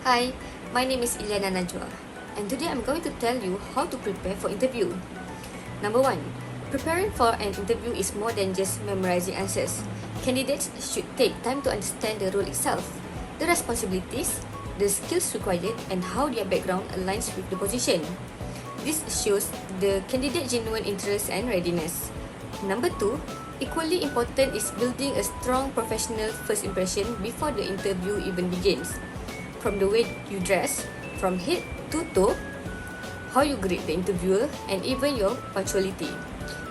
Hi, my name is Ilyana Najwa, and today I'm going to tell you how to prepare for interview. Number 1. Preparing for an interview is more than just memorizing answers. Candidates should take time to understand the role itself, the responsibilities, the skills required, and how their background aligns with the position. This shows the candidate's genuine interest and readiness. Number 2. Equally important is building a strong professional first impression before the interview even begins. From the way you dress, from head to toe, how you greet the interviewer, and even your punctuality.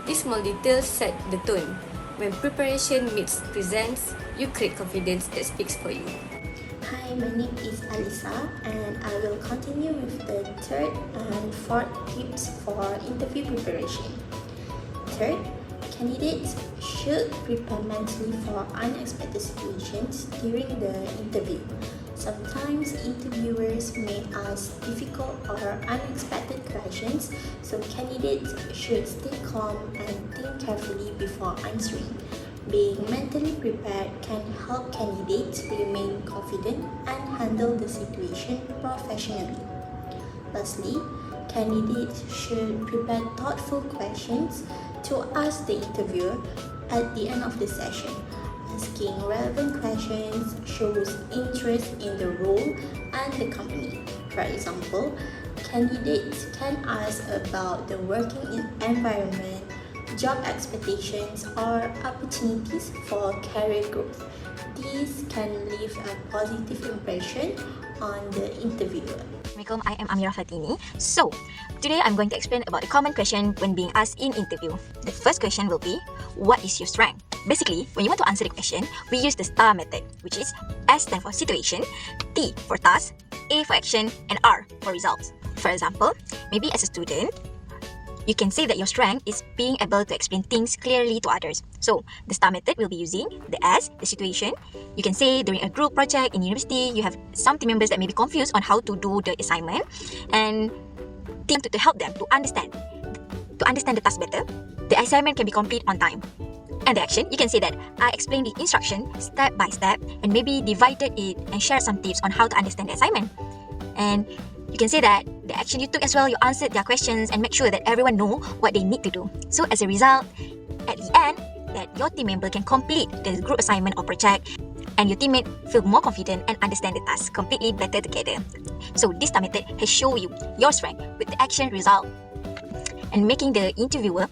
These small details set the tone. When preparation meets presents, you create confidence that speaks for you. Hi, my name is Alisa, and I will continue with the third and fourth tips for interview preparation. Third, candidates should prepare mentally for unexpected situations during the interview. Sometimes interviewers may ask difficult or unexpected questions, so candidates should stay calm and think carefully before answering. Being mentally prepared can help candidates remain confident and handle the situation professionally. Lastly, candidates should prepare thoughtful questions to ask the interviewer at the end of the session. Asking relevant questions shows interest in the role and the company. For example, candidates can ask about the working environment, job expectations, or opportunities for career growth. These can leave a positive impression on the interviewer. Assalamualaikum, I am Amira Fatini. So, today I'm going to explain about the common question when being asked in interview. The first question will be, what is your strength? Basically, when you want to answer the question, we use the STAR method, which is S stands for situation, T for task, A for action, and R for results. For example, maybe as a student, you can say that your strength is being able to explain things clearly to others. So, the STAR method will be using the S, the situation. You can say during a group project in university, you have some team members that may be confused on how to do the assignment, and team to help them to understand the task better. The assignment can be complete on time. And the action, you can say that I explained the instruction step by step and maybe divided it and shared some tips on how to understand the assignment. And you can say that the action you took as well, you answered their questions and make sure that everyone know what they need to do. So as a result, at the end, that your team member can complete the group assignment or project, and your teammate feel more confident and understand the task completely better together. So this STAR method has shown you your strength with the action, result, and making the interviewer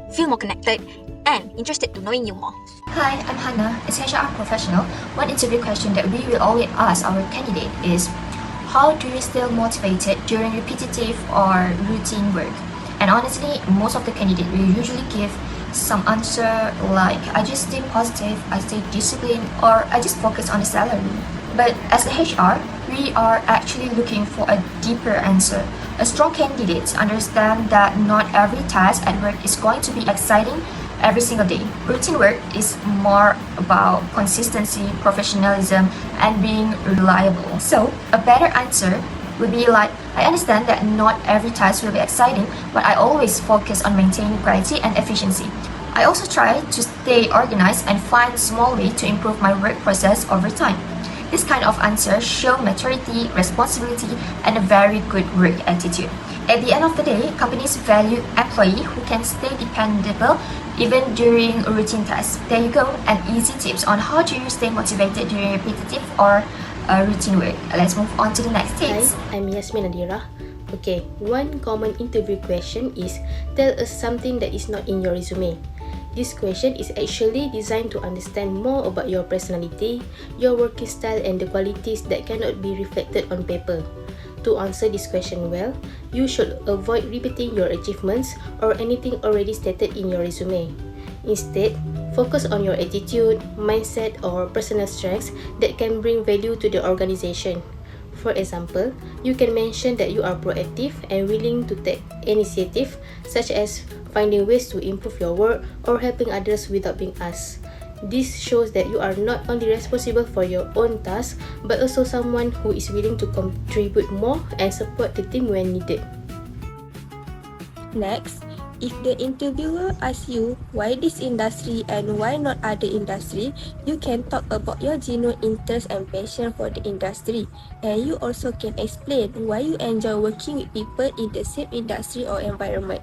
feel more connected and interested to knowing you more. Hi, I'm Hannah. As HR professional, one interview question that we will always ask our candidate is, how do you stay motivated during repetitive or routine work? And honestly, most of the candidates will usually give some answer like, I just stay positive, I stay disciplined, or I just focus on the salary. But as a HR, we are actually looking for a deeper answer. A strong candidate understand that not every task at work is going to be exciting every single day. Routine work is more about consistency, professionalism, and being reliable. So, a better answer would be like, I understand that not every task will be exciting, but I always focus on maintaining quality and efficiency. I also try to stay organized and find small ways to improve my work process over time. This kind of answer show maturity, responsibility, and a very good work attitude. At the end of the day, companies value employees who can stay dependable even during routine tasks. There you go, an easy tips on how do you stay motivated during repetitive or routine work. Let's move on to the next tips. Hi, I'm Yasmin Adira. Okay, one common interview question is, tell us something that is not in your resume. This question is actually designed to understand more about your personality, your working style, and the qualities that cannot be reflected on paper. To answer this question well, you should avoid repeating your achievements or anything already stated in your resume. Instead, focus on your attitude, mindset, or personal strengths that can bring value to the organization. For example, you can mention that you are proactive and willing to take initiative, such as finding ways to improve your work or helping others without being asked. This shows that you are not only responsible for your own tasks, but also someone who is willing to contribute more and support the team when needed. Next, If the interviewer asks you why this industry and why not other industry, you can talk about your genuine interest and passion for the industry. And you also can explain why you enjoy working with people in the same industry or environment.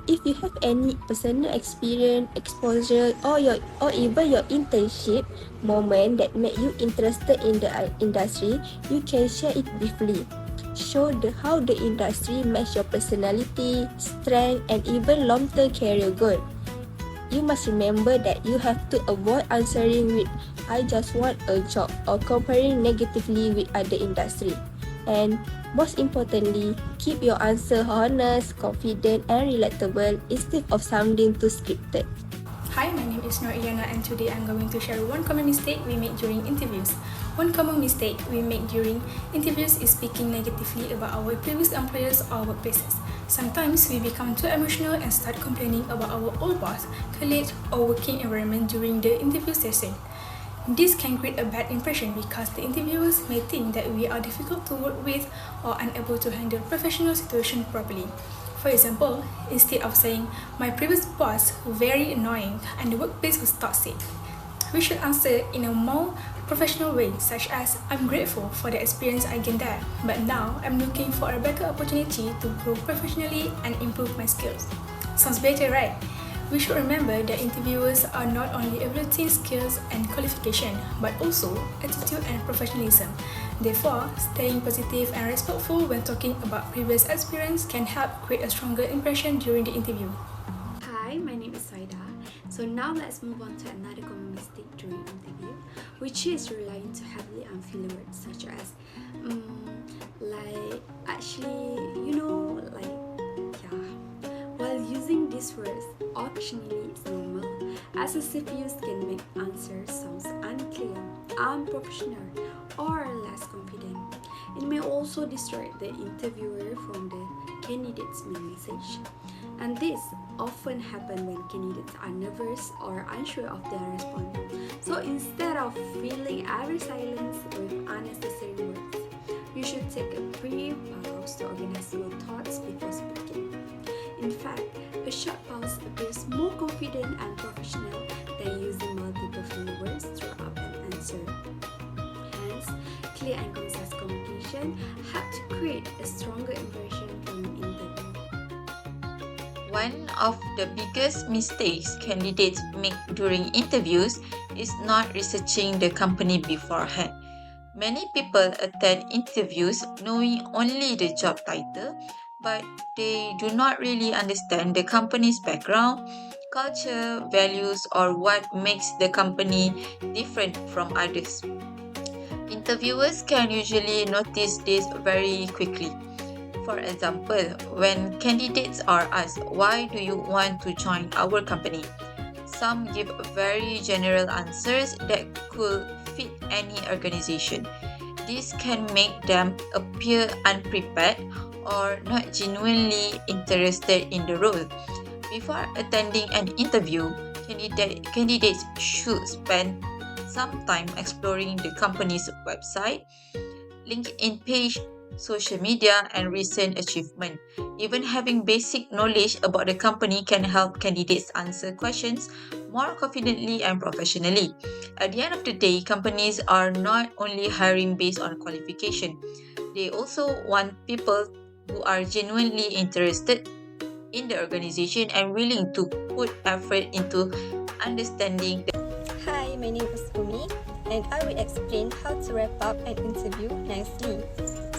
If you have any personal experience, exposure, or even your internship moment that made you interested in the industry, you can share it briefly. Show how the industry match your personality, strength, and even long-term career goal. You must remember that you have to avoid answering with "I just want a job" or comparing negatively with other industry. And most importantly, keep your answer honest, confident, and relatable instead of sounding too scripted. Hi, my name is Noriana and today I'm going to share one common mistake we make during interviews. One common mistake we make during interviews is speaking negatively about our previous employers or workplaces. Sometimes we become too emotional and start complaining about our old boss, colleagues, or working environment during the interview session. This can create a bad impression because the interviewers may think that we are difficult to work with or unable to handle professional situation properly. For example, instead of saying, "My previous boss very annoying and the workplace was toxic," we should answer in a more professional way, such as, "I'm grateful for the experience I gained there, but now I'm looking for a better opportunity to grow professionally and improve my skills." Sounds better, right? We should remember that interviewers are not only evaluating skills and qualification, but also attitude and professionalism. Therefore, staying positive and respectful when talking about previous experience can help create a stronger impression during the interview. Hi, my name is Saida. So now let's move on to another common mistake during interview, which is relying too heavily on filler words such as While using these words occasionally is normal, as excessive use can make answers sound unclear, unprofessional, or less confident. It may also distract the interviewer from the candidate's main message. And this often happens when candidates are nervous or unsure of their response. So instead of filling every silence with unnecessary words, you should take a brief pause to organize your thoughts before speaking. In fact, a short pause appears more confident and professional than using multiple filler words throughout an answer. Hence, clear and concise communication help to create a stronger impression from an interview. One of the biggest mistakes candidates make during interviews is not researching the company beforehand. Many people attend interviews knowing only the job title, but they do not really understand the company's background, culture, values, or what makes the company different from others. Interviewers can usually notice this very quickly. For example, when candidates are asked, "Why do you want to join our company?" Some give very general answers that could fit any organization. This can make them appear unprepared or not genuinely interested in the role. Before attending an interview, candidates should spend some time exploring the company's website, LinkedIn page, social media, and recent achievement. Even having basic knowledge about the company can help candidates answer questions more confidently and professionally. At the end of the day, companies are not only hiring based on qualification. They also want people who are genuinely interested in the organization and willing to put effort into understanding the Hi, my name is Umi, and I will explain how to wrap up an interview nicely.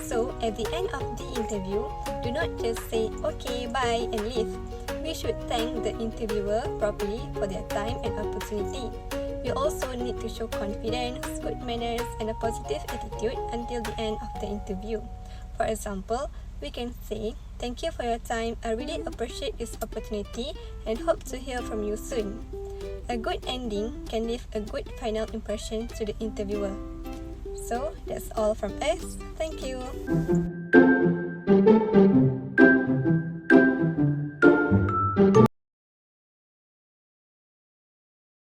So, at the end of the interview, do not just say "okay, bye" and leave. We should thank the interviewer properly for their time and opportunity. We also need to show confidence, good manners, and a positive attitude until the end of the interview. For example, we can say, "Thank you for your time. I really appreciate this opportunity and hope to hear from you soon." A good ending can leave a good final impression to the interviewer. So, that's all from us. Thank you.